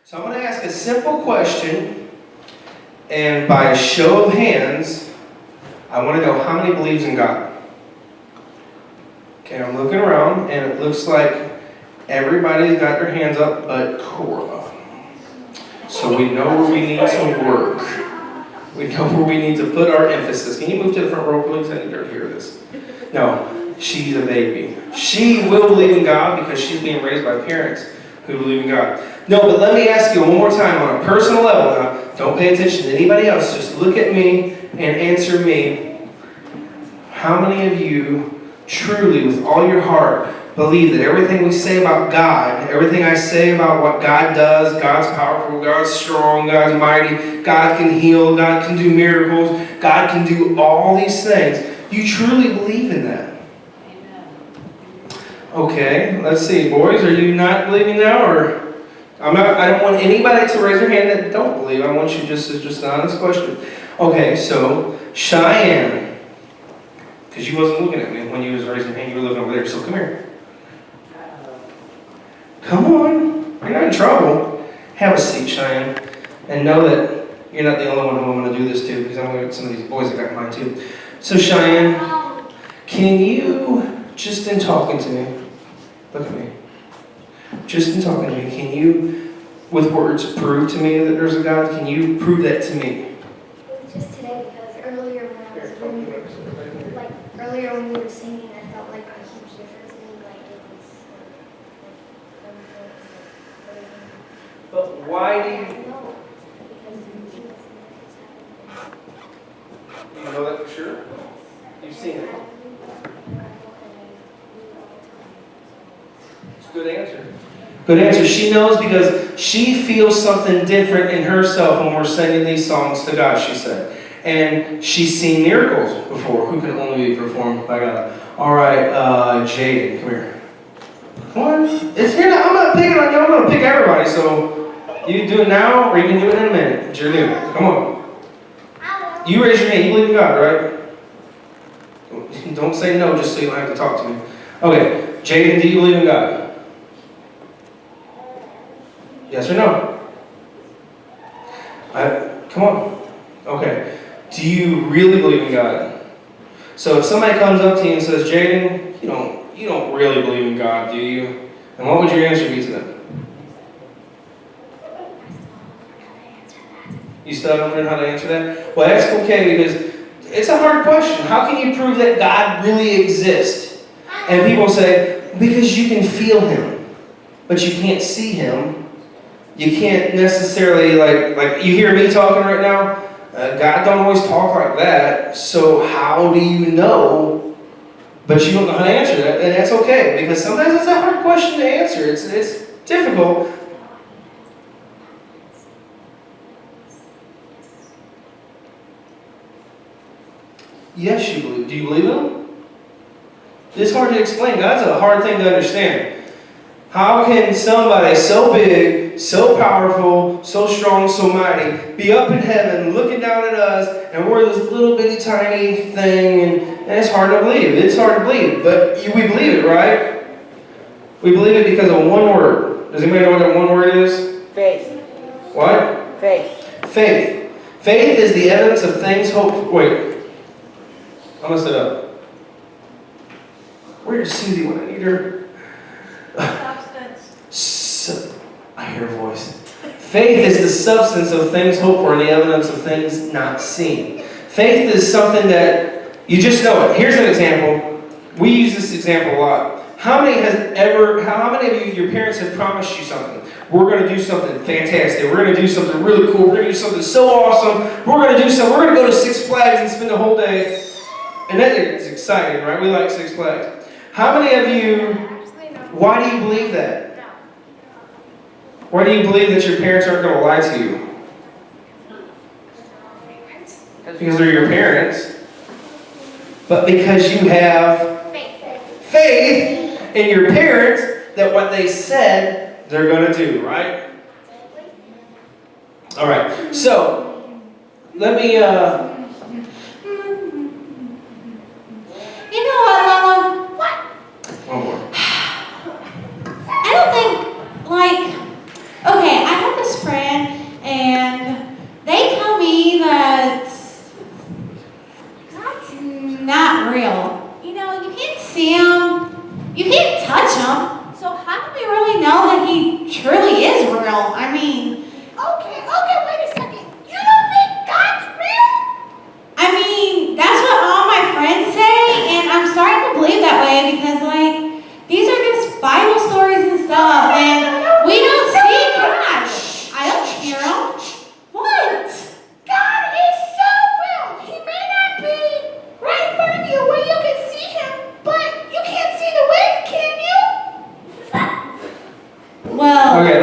So I'm going to ask a simple question, and by a show of hands, I want to know how many believes in God. Okay, I'm looking around, and it looks like everybody's got their hands up but Cora. So we know where we need to work. We know where we need to put our emphasis. Can you move to the front row, please? I need her to hear this. No, she's a baby. She will believe in God because she's being raised by parents who believe in God. No, but let me ask you one more time on a personal level. Now, don't pay attention to anybody else. Just look at me and answer me. How many of you truly, with all your heart, believe that everything we say about God, everything I say about what God does, God's powerful, God's strong, God's mighty, God can heal, God can do miracles, God can do all these things, you truly believe in that? Okay, let's see, boys, are you not believing now, or I don't want anybody to raise their hand that don't believe. I want you just an honest question. Okay, so Cheyenne, because you wasn't looking at me when you was raising your hand, you were looking over there. So come here. Come on, you're not in trouble. Have a seat, Cheyenne, and know that you're not the only one who I'm going to do this to, because I'm going to get some of these boys that got mine too. So Cheyenne, can you, just in talking to me, look at me. Just in talking to me, can you, with words, prove to me that there's a God? Can you prove that to me? Just today, because earlier when we were singing, I felt like a huge difference in me, like it was But why do I you don't know, because know that for sure? You've seen it. It's a good answer. Good answer. She knows because she feels something different in herself when we're singing these songs to God, she said. And she's seen miracles before. Who can only be performed by God? All right, Jaden, come here. Come on. It's here now. I'm not picking on you. I'm going to pick everybody. So you do it now or you can do it in a minute. It's your new. Come on. You raise your hand. You believe in God, right? Don't say no just so you don't have to talk to me. Okay, Jaden, do you believe in God? Yes or no? Come on. Okay. Do you really believe in God? So if somebody comes up to you and says, Jaden, you don't really believe in God, do you? And what would your answer be to them? You still don't know how to answer that? Well, that's okay because it's a hard question. How can you prove that God really exists? And people say, because you can feel Him, but you can't see Him. You can't necessarily, like you hear me talking right now, God don't always talk like that, so how do you know? But you don't know how to answer that, and that's okay, because sometimes it's a hard question to answer. It's difficult. Yes, you believe. Do you believe Him? It's hard to explain. God's a hard thing to understand. How can somebody so big, so powerful, so strong, so mighty, be up in heaven looking down at us, and we're this little bitty tiny thing, and it's hard to believe. It's hard to believe, but we believe it, right? We believe it because of one word. Does anybody know what that one word is? Faith. What? Faith. Faith. Faith is the evidence of things hoped for. Wait. I'm going to sit up. Where's Susie when I need her? I hear a voice. Faith is the substance of things hoped for and the evidence of things not seen. Faith is something that you just know it. Here's an example. We use this example a lot. How many of you, your parents have promised you something? We're going to do something fantastic. We're going to do something really cool. We're going to do something so awesome. We're going to go to Six Flags and spend the whole day. And that is exciting, right? We like Six Flags. How many of you, why do you believe that? Why do you believe that your parents aren't going to lie to you? Because they're your parents. But because you have faith in your parents that what they said they're going to do, right? All right. So, let me, You know what, Mama? What? one more. I don't think, okay, I have this see him. You can't touch him. So how do we really know that he truly is real? I mean, Okay, wait a second. You don't think God's real? I mean, that's what all my friends say, and I'm starting to believe that way because, like, these are just Bible stories and stuff, and we don't see God. I don't hear him. What? God is so real. He may not be right in front of you where you can see him, but you can't see the wind, can you? Well, Okay,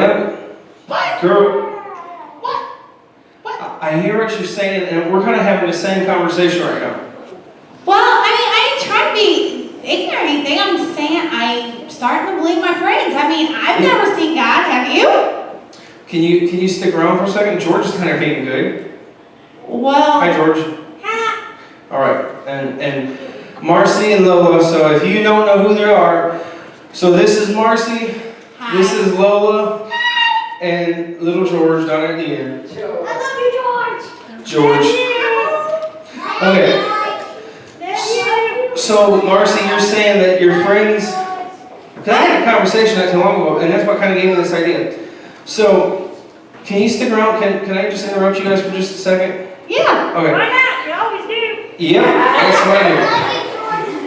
What? girl, What? I hear what you're saying, and we're kind of having the same conversation right now. well, I mean, I ain't trying to be ignorant or anything. I'm just saying I'm starting to believe my friends. I mean, I've never seen God. Have you? Can you stick around for a second? George is kind of being good. Well, Hi, George. All right, and Marcy and Lola. So if you don't know who they are, so this is Marcy, hi. this is Lola, and little George down at the end. I love you, George. George. Okay. So Marcy, you're saying that your friends. Cause I had a conversation not too long ago, and that's what kind of gave me this idea. So, can you stick around? Can I just interrupt you guys for just a second? Yeah. Okay. Why not? You always do. Yeah, that's what I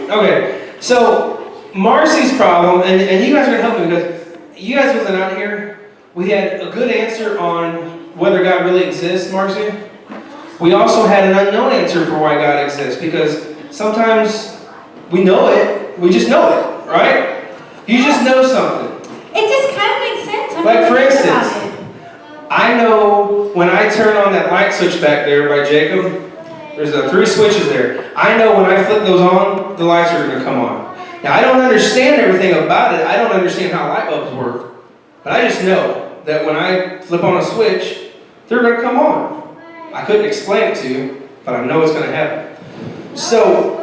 do. Okay, so Marcy's problem, and you guys are gonna help me because you guys wasn't out here. We had a good answer on whether God really exists, Marcy. We also had an unknown answer for why God exists because sometimes we know it, we just know it, right? You just know something. It just kind of makes sense. I Like, never for think about instance, it. I know when I turn on that light switch back there by Jacob, there's the 3 switches there. I know when I flip those on, the lights are going to come on. Now, I don't understand everything about it. I don't understand how light bulbs work. But I just know that when I flip on a switch, they're going to come on. I couldn't explain it to you, but I know it's going to happen. So,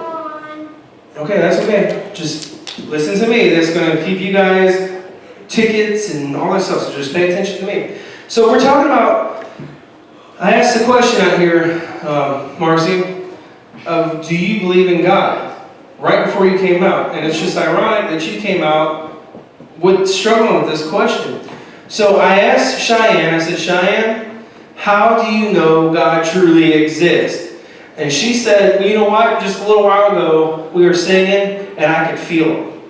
okay, that's okay. Just listen to me. That's going to keep you guys tickets and all that stuff, so just pay attention to me. So we're talking about, I asked the question out here, Marcy, of do you believe in God? Right before you came out. And it's just ironic that you came out with struggling with this question. So I asked Cheyenne, I said, Cheyenne, how do you know God truly exists? And she said, well, you know what, just a little while ago, we were singing and I could feel him.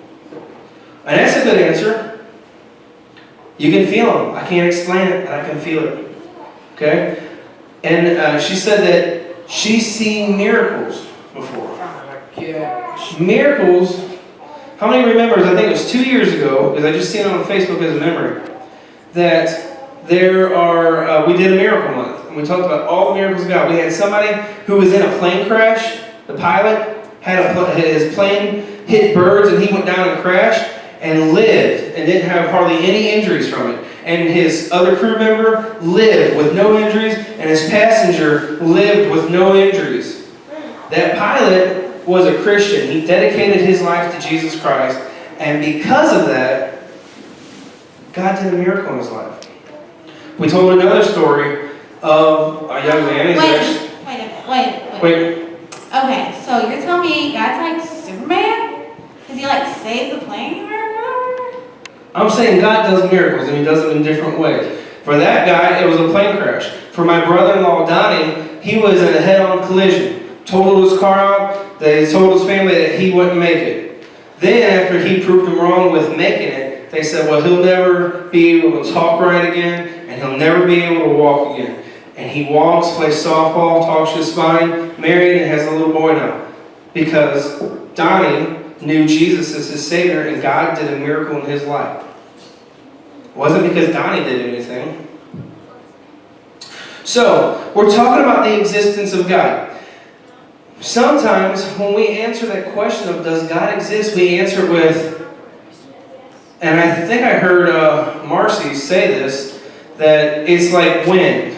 And that's a good answer. You can feel them. I can't explain it, but I can feel it. Okay? And she said that she's seen miracles before. Miracles. How many remembers? I think it was 2 years ago, because I just seen it on Facebook as a memory, that there are, we did a miracle month. And we talked about all the miracles of God. We had somebody who was in a plane crash. The pilot had his plane hit birds and he went down and crashed and lived and didn't have hardly any injuries from it. And his other crew member lived with no injuries, and his passenger lived with no injuries. That pilot was a Christian. He dedicated his life to Jesus Christ, and because of that, God did a miracle in his life. We told another story of a young man. Wait. Okay, so you're telling me God's like Superman? Because he like saved the plane or whatever? I'm saying God does miracles, and he does them in different ways. For that guy, it was a plane crash. For my brother-in-law, Donnie, he was in a head-on collision. Totaled his car out. They told his family that he wouldn't make it. Then, after he proved them wrong with making it, they said, well, he'll never be able to talk right again, and he'll never be able to walk again. And he walks, plays softball, talks just fine, married, and has a little boy now. Because Donnie knew Jesus as his Savior, and God did a miracle in his life. It wasn't because Donnie did anything. So, we're talking about the existence of God. Sometimes, when we answer that question of does God exist, we answer it with, and I think I heard Marcy say this, that it's like wind.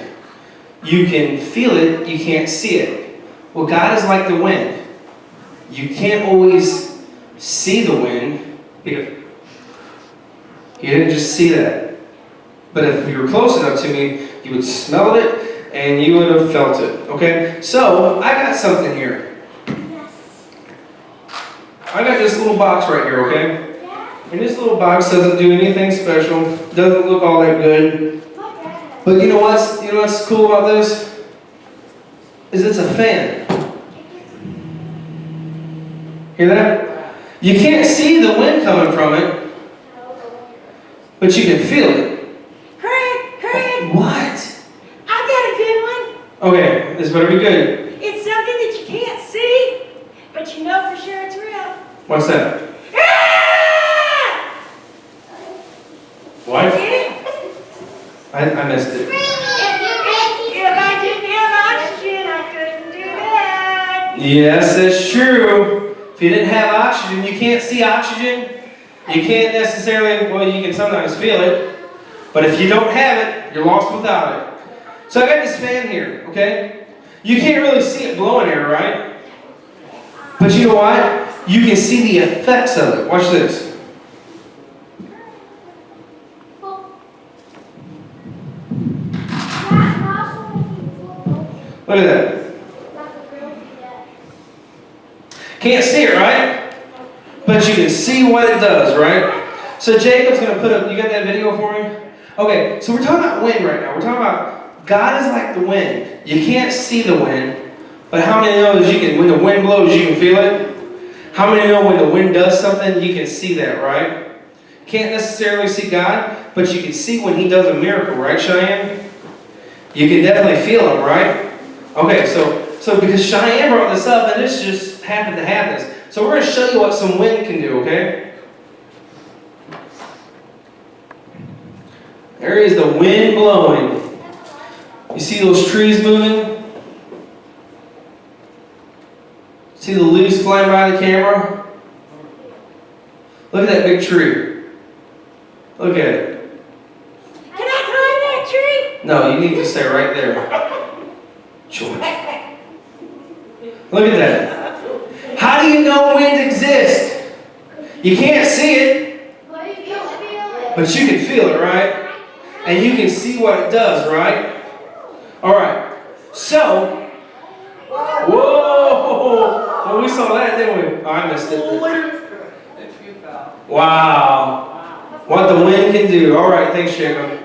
You can feel it, you can't see it. Well, God is like the wind. You can't always see the wind because you didn't just see that. But if you were close enough to me, you would smell it and you would have felt it. Okay? So, I got something here. Yes. I got this little box right here, okay? And this little box doesn't do anything special. Doesn't look all that good. But you know what's cool about this? Is it's a fan. Hear that? You can't see the wind coming from it, but you can feel it. Craig, What? I've got a good one. Okay, this better be good. It's something that you can't see, but you know for sure it's real. What's that? Ah! What? Get it? I missed it. If I didn't have oxygen, I couldn't do that. Yes, that's true. If you didn't have oxygen, you can't see oxygen. You can't necessarily, well, you can sometimes feel it. But if you don't have it, you're lost without it. So I got this fan here, okay? You can't really see it blowing air, right? But you know what? You can see the effects of it. Watch this. Look at that. Can't see it, right? But you can see what it does, right? So Jacob's going to put up, you got that video for me? Okay, so we're talking about wind right now. We're talking about God is like the wind. You can't see the wind, but how many know that you can, when the wind blows, you can feel it? How many know when the wind does something, you can see that, right? Can't necessarily see God, but you can see when He does a miracle, right, Cheyenne? You can definitely feel Him, right? Okay, so because Cheyenne brought this up, and this just happened to have this. So we're going to show you what some wind can do, okay? There is the wind blowing. You see those trees moving? See the leaves flying by the camera? Look at that big tree. Look at it. Can I climb that tree? No, you need to stay right there. George. Look at that. How do you know wind exists? You can't see it, but you can feel it, right? And you can see what it does, right? Alright. So, whoa! Well, we saw that, didn't we? Oh, I missed it. Wow. What the wind can do. Alright, thanks, Jacob.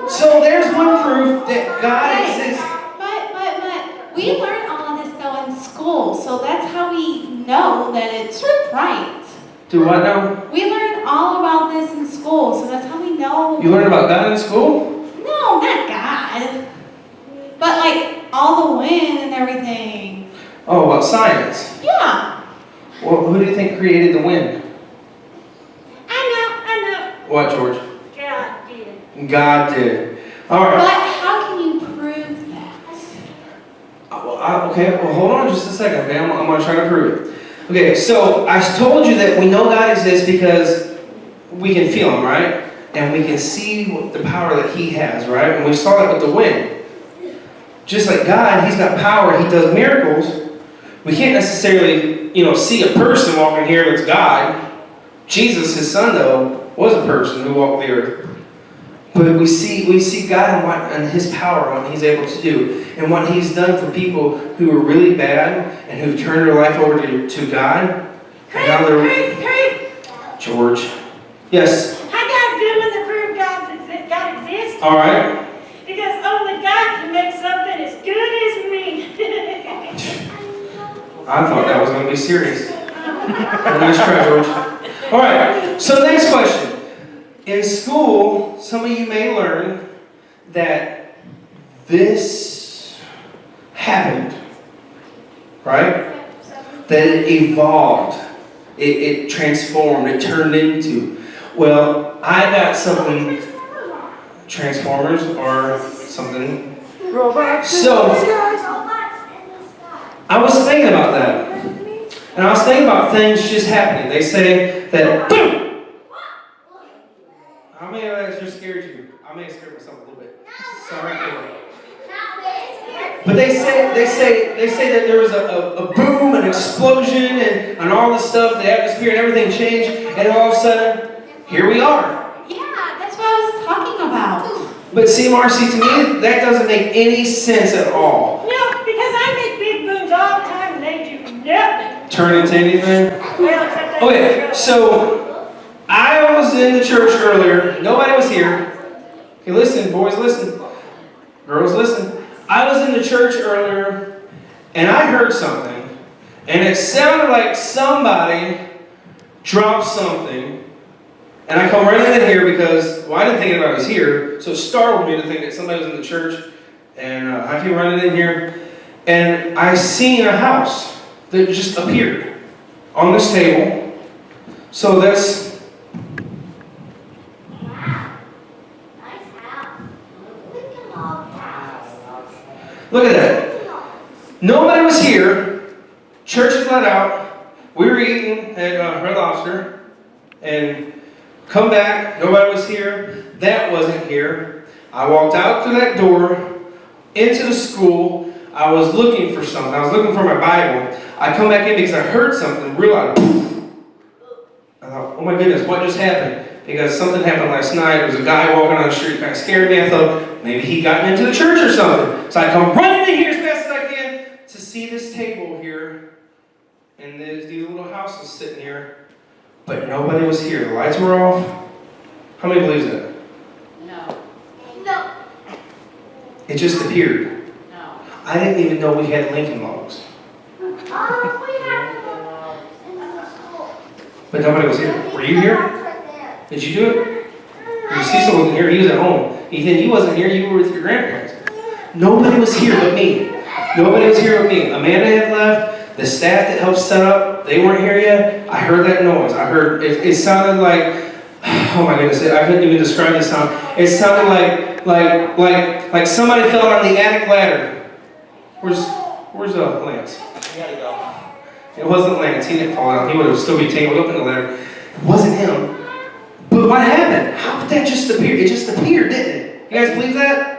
So there's one proof that God exists. But we learn all of this though in school, so that's how we know that it's right. Do what now? We learn all about this in school, so that's how we know. You learned about God in school? No, not God. But like all the wind and everything. Oh, about science. Yeah. Well, who do you think created the wind? I know. What, George? God did. God did. Alright. But how can you prove that? Okay, well, hold on just a second, okay? I'm going to try to prove it. Okay, so I told you that we know God exists because we can feel Him, right? And we can see the power that He has, right? And we saw that with the wind. Just like God, He's got power. He does miracles. We can't necessarily, see a person walking here that's God. Jesus, His Son, though, was a person who walked the earth. But we see God and His power and what He's able to do. And what He's done for people who are really bad and who've turned their life over to God. And now they're... Craig. George. Yes? I got a good one to prove God exists. All right. Because only God can make something as good as me. I thought that was going to be serious. Nice try, George. All right. So next question. In school, some of you may learn that this happened, right? That it evolved, it transformed, it turned into. Well, I got something. Transformers or something. Robots. So, I was thinking about that. And I was thinking about things just happening. They say that, boom! How many of that just scared you? I may have scared myself a little bit. Sorry. But they say that there was a boom, an explosion, and all this stuff, the atmosphere and everything changed, and all of a sudden, here we are. Yeah, that's what I was talking about. But see, Marcy, to me, that doesn't make any sense at all. No, because I make big booms all the time and they do nothing. turn into anything? Okay, so I was in the church earlier. Nobody was here. Okay, listen, boys, listen. Girls, listen. I was in the church earlier, and I heard something, and it sounded like somebody dropped something. And I come running in here because, well, I didn't think anybody was here, so it startled me to think that somebody was in the church. And I came running in here, and I seen a house that just appeared on this table. So that's, look at that. Nobody was here. Church is let out. We were eating at Red Lobster, and come back. Nobody was here. That wasn't here. I walked out through that door into the school. I was looking for something. I was looking for my Bible. I come back in because I heard something real loud. I thought, oh my goodness, what just happened? Because something happened last night. There was a guy walking on the street, kind of scared me. I thought maybe he got into the church or something. So I come running in here as fast as I can to see this table here, and there's these little houses sitting here, but nobody was here. The lights were off. How many believes that? No. It just appeared. No. I didn't even know we had Lincoln Logs, but nobody was here. Were you here? Did you do it? Cecil wasn't here. He was at home. Ethan, you wasn't here. You were with your grandparents. Nobody was here but me. Nobody was here but me. Amanda had left. The staff that helped set up, they weren't here yet. I heard that noise. I heard, it sounded like, oh my goodness, I couldn't even describe the sound. It sounded like somebody fell on the attic ladder. Where's Lance? You gotta go. It wasn't Lance. He didn't fall down. He would have still be tangled up in the ladder. It wasn't him. But what happened? How did that just appear? It just appeared, didn't it? You guys believe that?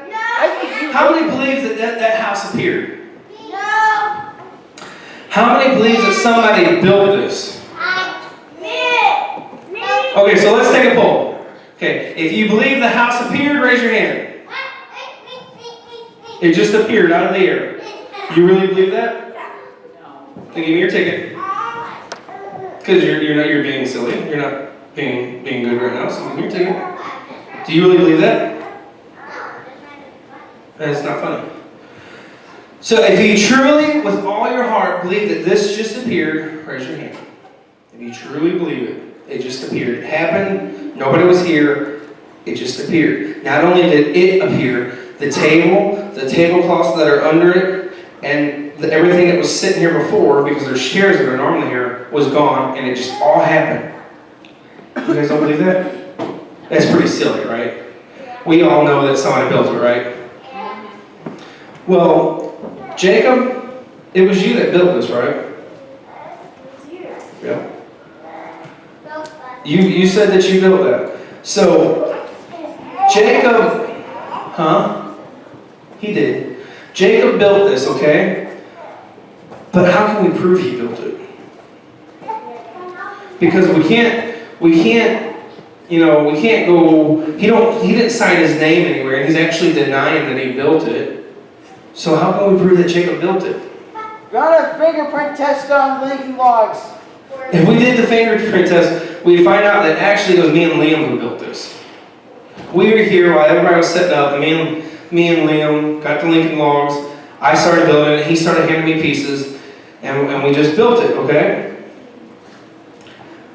How many believe that house appeared? How many believes that somebody built this? Okay, so let's take a poll. Okay, if you believe the house appeared, raise your hand. It just appeared out of the air. You really believe that? Then give me your ticket. Because you're being silly. You're not being good right now, so give me your ticket. Do you really believe that? That's not funny. So if you truly, with all your heart, believe that this just appeared, raise your hand. If you truly believe it, it just appeared. It happened, nobody was here, it just appeared. Not only did it appear, the tablecloths that are under it, and everything that was sitting here before, because there's chairs that are normally here, was gone, and it just all happened. You guys don't believe that? That's pretty silly, right? We all know that somebody built it, right? Well, Jacob, it was you that built this, right? Yeah. You said that you built that. So, Jacob, he did. Jacob built this, okay? But how can we prove he built it? Because we can't, go, he didn't sign his name anywhere, and he's actually denying that he built it. So how can we prove that Jacob built it? Run a fingerprint test on Lincoln Logs. If we did the fingerprint test, we'd find out that actually it was me and Liam who built this. We were here while everybody was setting up, and me and Liam got the Lincoln Logs. I started building it, he started handing me pieces, and we just built it, okay?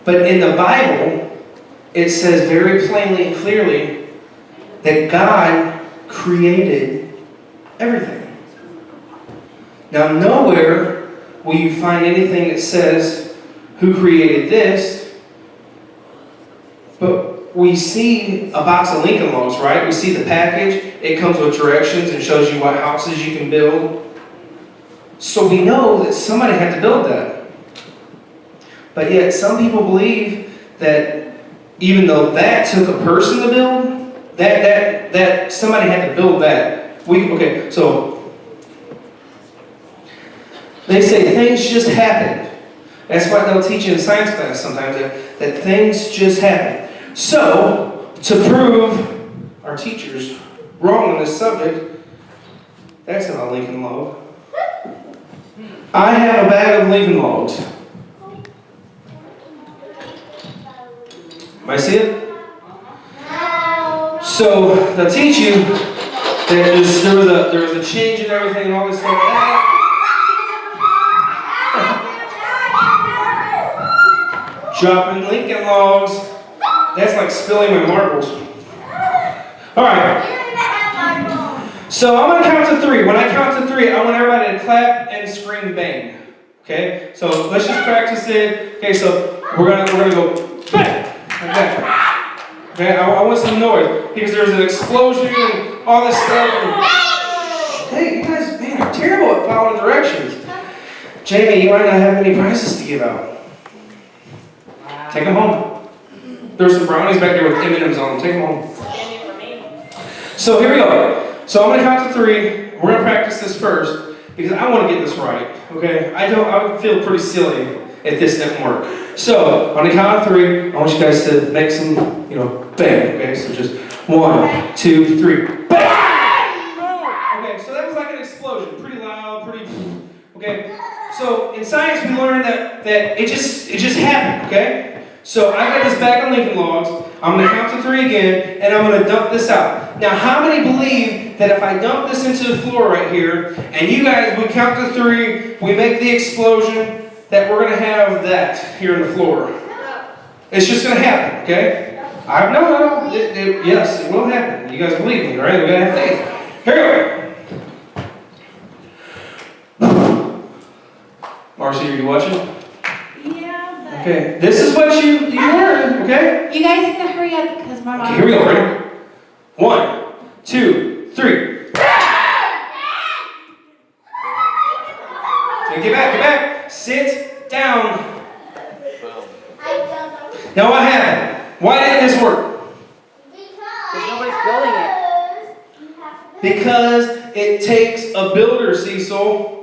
But in the Bible, it says very plainly and clearly that God created everything. Now, nowhere will you find anything that says who created this, but we see a box of Lincoln Logs, right? We see the package. It comes with directions and shows you what houses you can build. So we know that somebody had to build that. But yet, some people believe that even though that took a person to build, that somebody had to build that. So they say things just happened. That's why they'll teach you in science class sometimes, that things just happen. So, to prove our teachers wrong on this subject, that's not a Lincoln Log. I have a bag of Lincoln Logs. Might see it? No. So they'll teach you that there was a change in everything and all this stuff. Dropping Lincoln Logs. That's like spilling my marbles. All right. So I'm gonna count to 3. When I count to 3, I want everybody to clap and scream bang. Okay? So let's just practice it. Okay, so we're gonna go bang like that. Okay, I want some noise because there's an explosion and all this stuff. Hey, you guys, man, are terrible at following directions. Jamie, you might not have any prizes to give out. Take them home. There's some brownies back there with M&Ms on them. Take them home. So here we go. So I'm gonna count to 3. We're gonna practice this first because I want to get this right. Okay? I would feel pretty silly if this didn't work. So on the count of 3, I want you guys to make some, bang. Okay? So just 1, 2, 3, bang! Okay. So that was like an explosion, pretty loud, pretty. Okay. So in science we learned that it just happened. Okay. So I got this bag of Lincoln Logs. I'm going to count to 3 again, and I'm going to dump this out. Now, how many believe that if I dump this into the floor right here, and you guys, we count to 3, we make the explosion, that we're going to have that here in the floor? It's just going to happen, okay? No. Yes, it will happen. You guys believe me, right? We're going to have faith. Here we go. Marcy, are you watching? Okay, this is what you learned, okay? You guys need to hurry up because my mom. Okay, here we go, ready? 1, 2, 3. So get back, sit down. Now what happened? Why didn't this work? Because nobody's building it. Because it takes a builder, Cecil.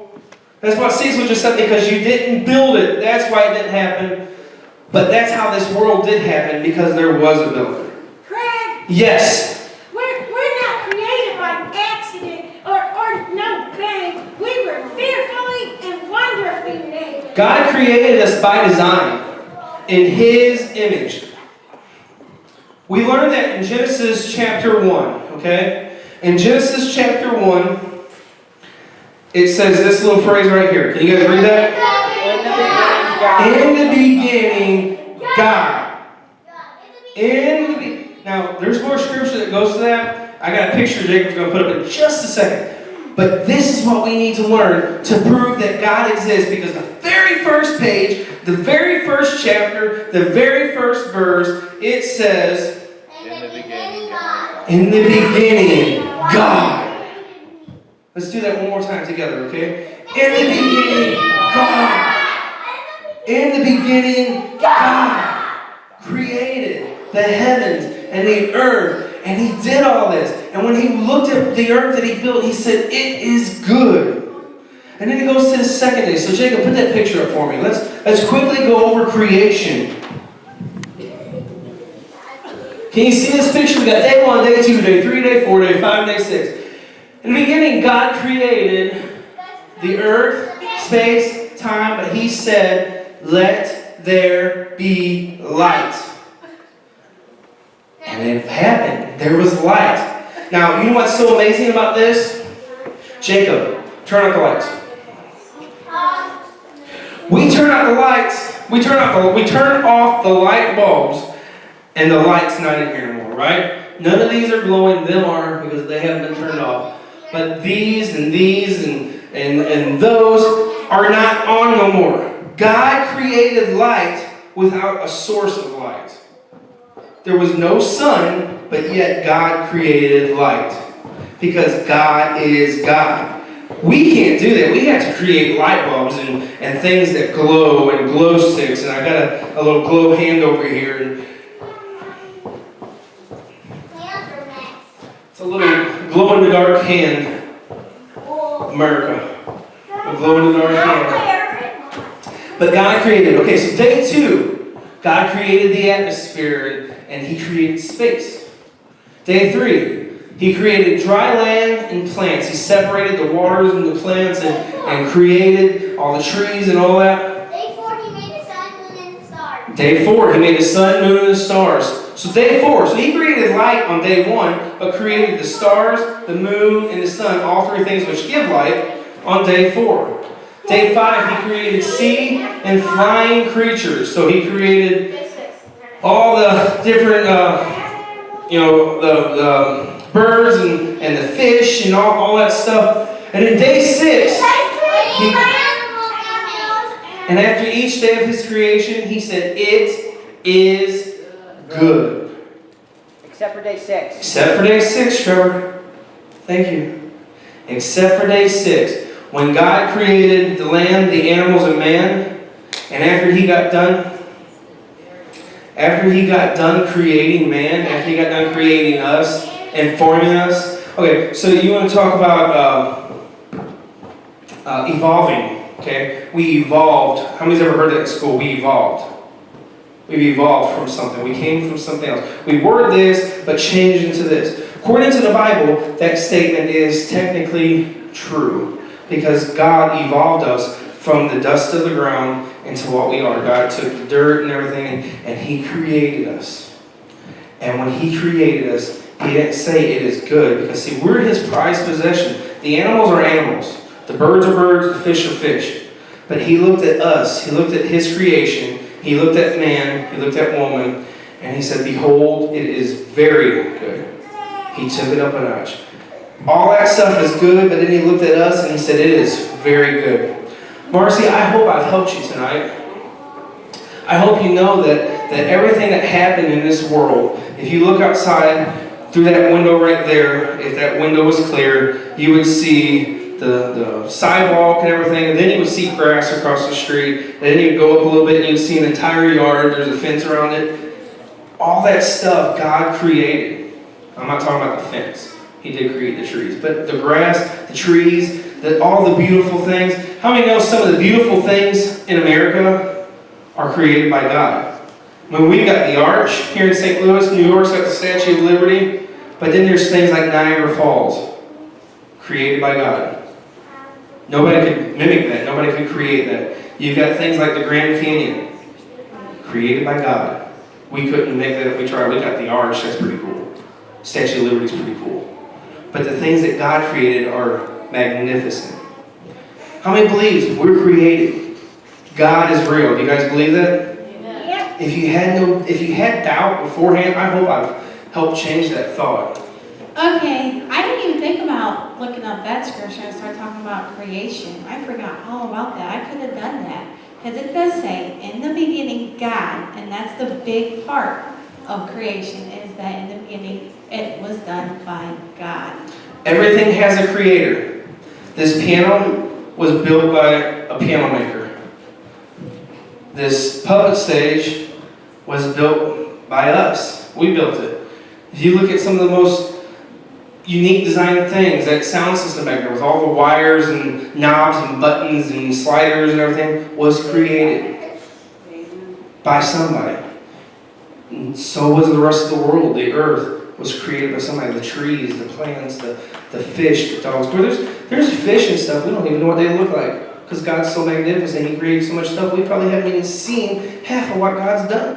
That's what Cecil just said, because you didn't build it. That's why it didn't happen. But that's how this world did happen, because there was a builder. Craig, Yes. we're not created by accident or no bang. We were fearfully and wonderfully made. God created us by design, in His image. We learned that in Genesis chapter 1, okay? In Genesis chapter 1, it says this little phrase right here. Can you guys read that? In the beginning, God. Now, there's more scripture that goes to that. I got a picture Jacob's going to put up in just a second. But this is what we need to learn to prove that God exists, because the very first page, the very first chapter, the very first verse, it says, In the beginning, God. in the beginning, God. Let's do that one more time together, okay? In the beginning, God. In the beginning, God created the heavens and the earth, and He did all this. And when He looked at the earth that He built, He said, it is good. And then He goes to the second day. So Jacob, put that picture up for me. Let's quickly go over creation. Can you see this picture? We got day 1, day 2, day 3, day 4, day 5, day 6. In the beginning, God created the earth, space, time, but He said, let there be light. And it happened. There was light. Now, you know what's so amazing about this? Jacob, turn out the lights. We turn out the lights. We turn off the light bulbs, and the light's not in here anymore, right? None of these are glowing. Them are, because they haven't been turned off. But these and those are not on no more. God created light without a source of light. There was no sun, but yet God created light. Because God is God. We can't do that. We have to create light bulbs and things that glow and glow sticks. And I got a little glow hand over here. And it's a little glow in the dark hand. America. A glow in the dark hand. But God created, okay, so day 2, God created the atmosphere and He created space. Day 3, He created dry land and plants. He separated the waters and the plants and created all the trees and all that. Day 4, He made the sun, moon, and the stars. Day 4, he made the sun, moon, and the stars. So day 4, so he created light on day 1, but created the stars, the moon, and the sun, all 3 things which give light, on day 4. Day 5, he created sea and flying creatures. So he created all the different, the birds and the fish and all that stuff. And in day 6, and after each day of his creation, he said, "It is good." Except for day 6. Except for day 6, Trevor. Thank you. Except for day 6. When God created the land, the animals, and man, and after he got done creating man, after he got done creating us and forming us. Okay, so you want to talk about evolving, okay? We evolved. How many's ever heard that in school? We evolved. We've evolved from something. We came from something else. We were this, but changed into this. According to the Bible, that statement is technically true because God evolved us from the dust of the ground into what we are. God took the dirt and everything, and he created us. And when he created us, he didn't say it is good, because see, we're his prized possession. The animals are animals. The birds are birds, the fish are fish. But he looked at us, he looked at his creation, he looked at man, he looked at woman, and he said, "Behold, it is very good." He took it up a notch. All that stuff is good, but then he looked at us and he said, "It is very good." Marcy, I hope I've helped you tonight. I hope you know that everything that happened in this world, if you look outside through that window right there, if that window was clear, you would see the sidewalk and everything, and then you would see grass across the street, and then you would go up a little bit and you'd see an entire yard, there's a fence around it. All that stuff God created. I'm not talking about the fence. He did create the trees. But the grass, the trees, all the beautiful things. How many know some of the beautiful things in America are created by God? I mean, we've got the Arch here in St. Louis. New York's got the Statue of Liberty. But then there's things like Niagara Falls, created by God. Nobody could mimic that. Nobody could create that. You've got things like the Grand Canyon, created by God. We couldn't make that if we tried. We got the Arch. That's pretty cool. Statue of Liberty's pretty cool. But the things that God created are magnificent. How many believes we're created? God is real. Do you guys believe that? Yeah. If you had doubt beforehand, I hope I've helped change that thought. Okay, I didn't even think about looking up that scripture and start talking about creation. I forgot all about that. I could have done that. Because it does say, in the beginning, God, and that's the big part of creation, is that in the beginning, it was done by God. Everything has a creator. This piano was built by a piano maker. This puppet stage was built by us. We built it. If you look at some of the most unique design things, that sound system back there with all the wires and knobs and buttons and sliders and everything was created by somebody. And so was the rest of the world. The earth was created by somebody. The trees, the plants, the fish, the dogs. There's fish and stuff. We don't even know what they look like because God's so magnificent. He created so much stuff we probably haven't even seen half of what God's done.